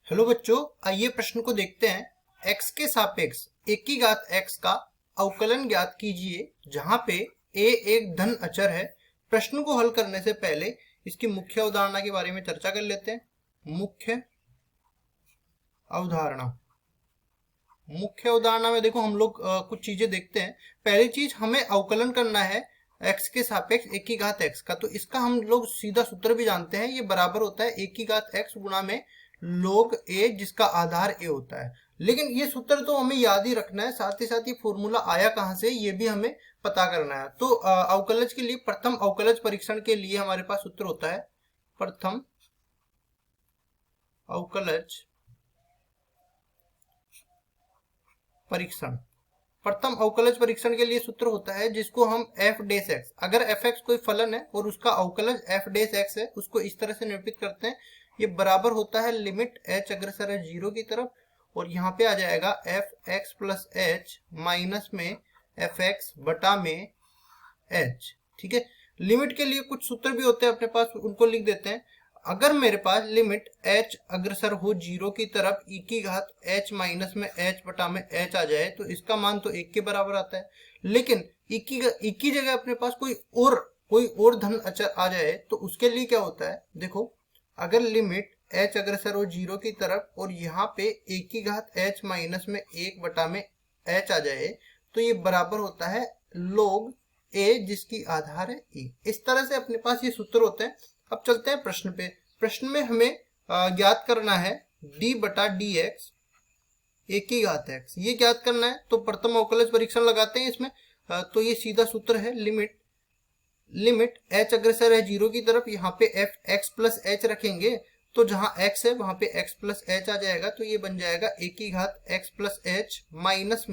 Hello बच्चों, आइए प्रश्न को देखते हैं। x के सापेक्ष एक की घात x का अवकलन ज्ञात कीजिए जहां पे a एक धन अचर है। प्रश्न को हल करने से पहले इसकी मुख्य अवधारणा के बारे में चर्चा कर लेते हैं। मुख्य अवधारणा में देखो हम लोग कुछ चीजें देखते हैं। पहली चीज, हमें अवकलन करना है x के सापेक्ष एक की घात x का। तो इसका हम लोग सीधा सूत्र भी जानते हैं, ये बराबर होता है एक की घात x गुणा में log a जिसका आधार a होता है। लेकिन ये सूत्र तो हमें याद ही रखना है, साथ ही साथ ये फॉर्मूला आया कहाँ से ये भी हमें पता करना है। तो अवकलज के लिए, प्रथम अवकलज परीक्षण के लिए हमारे पास सूत्र होता है प्रथम अवकलज परीक्षण। प्रथम अवकलज परीक्षण के लिए सूत्र होता है जिसको हम f डेश x, अगर f(x) कोई फलन है और उसका अवकलज f डेश x है, उसको इस तरह से निरूपित करते हैं। ये बराबर होता है लिमिट h अग्रसर है 0 की तरफ, और यहाँ पे आ जाएगा f(x प्लस h) माइनस में f(x) बटा में h। ठीक है, लिमिट के लिए कुछ सूत्र भी होते हैं अपने पास, उनको लिख देते हैं। अगर मेरे पास लिमिट h अग्रसर हो 0 की तरफ e की घात h माइनस में h बटा में h आ जाए तो इसका मान तो 1 के बराबर आता है। लेकिन e की जगह अपने पास कोई और धन अचर आ जाए तो उसके लिए क्या होता है, देखो अगर लिमिट h अग्रसर हो 0 की तरफ और यहाँ पे e की घात h माइनस में 1 बटा में h आ जाए तो ये बराबर होता है log a जिसकी आधार है e। इस तरह से अपने पास ये सूत्र होते हैं। अब चलते हैं प्रश्न पे। प्रश्न में हमें ज्ञात करना है d बटा डी एक्स एक की घात x, ये ज्ञात करना है। तो प्रथम अवकलज परीक्षण लगाते हैं इसमें। तो ये सीधा सूत्र है, लिमिट h अग्रसर है 0 की तरफ, यहाँ पे f(x) प्लस h रखेंगे तो जहां x है वहां पे x प्लस h आ जाएगा। तो ये बन जाएगा एक की घात x प्लस h माइनस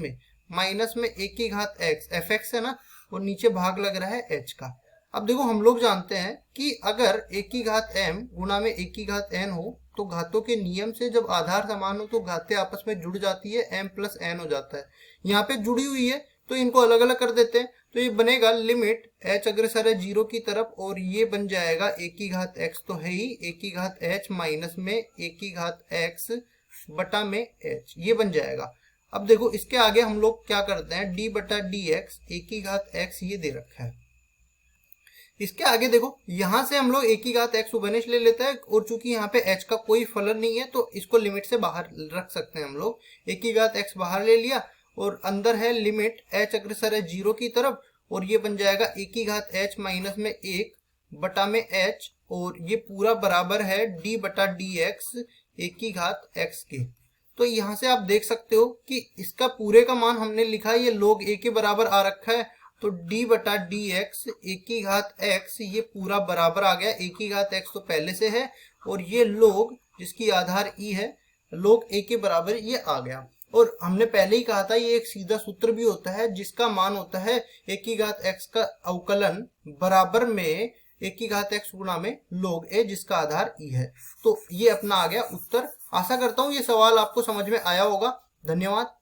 में एक की घात x, f(x) है ना, और नीचे भाग लग रहा है h का। अब देखो हम लोग जानते हैं कि अगर एक की घात m गुणा में एक की घात n हो तो घातों के नियम से जब आधार समान हो तो घातें आपस में जुड़ जाती है, m प्लस n हो जाता है। यहाँ पे जुड़ी हुई है तो इनको अलग अलग कर देते हैं। तो ये बनेगा लिमिट h अग्रसर है 0 की तरफ और ये बन जाएगा एक की घात x तो है ही, एक की घात h माइनस में एक की घात x बटा में h, ये बन जाएगा। अब देखो इसके आगे हम लोग क्या करते हैं, d बटा डी एक्स एक की घात x ये दे रखा है। इसके आगे देखो यहां से हम लोग एक की घात x उभयनिष्ठ ले लेते हैं, और चूंकि यहाँ पे h का कोई फलन नहीं है तो इसको लिमिट से बाहर रख सकते हैं हम लोग। एक की घात x बाहर ले लिया और अंदर है लिमिट h अग्रसर है 0 की तरफ, और ये बन जाएगा एक की घात h माइनस में 1 बटा में h, और ये पूरा बराबर है d बटा डी एक्स एक की घात x के। तो यहाँ से आप देख सकते हो कि इसका पूरे का मान हमने लिखा है, ये log a के बराबर आ रखा है। तो d बटा डी एक्स एक की घात x ये पूरा बराबर आ गया, एक की घात x तो पहले से है, और ये log जिसकी आधार e है log a के बराबर ये आ गया। और हमने पहले ही कहा था ये एक सीधा सूत्र भी होता है जिसका मान होता है एक की घात x का अवकलन बराबर में एक की घात x गुणा में log a जिसका आधार e है। तो ये अपना आ गया उत्तर। आशा करता हूँ ये सवाल आपको समझ में आया होगा। धन्यवाद।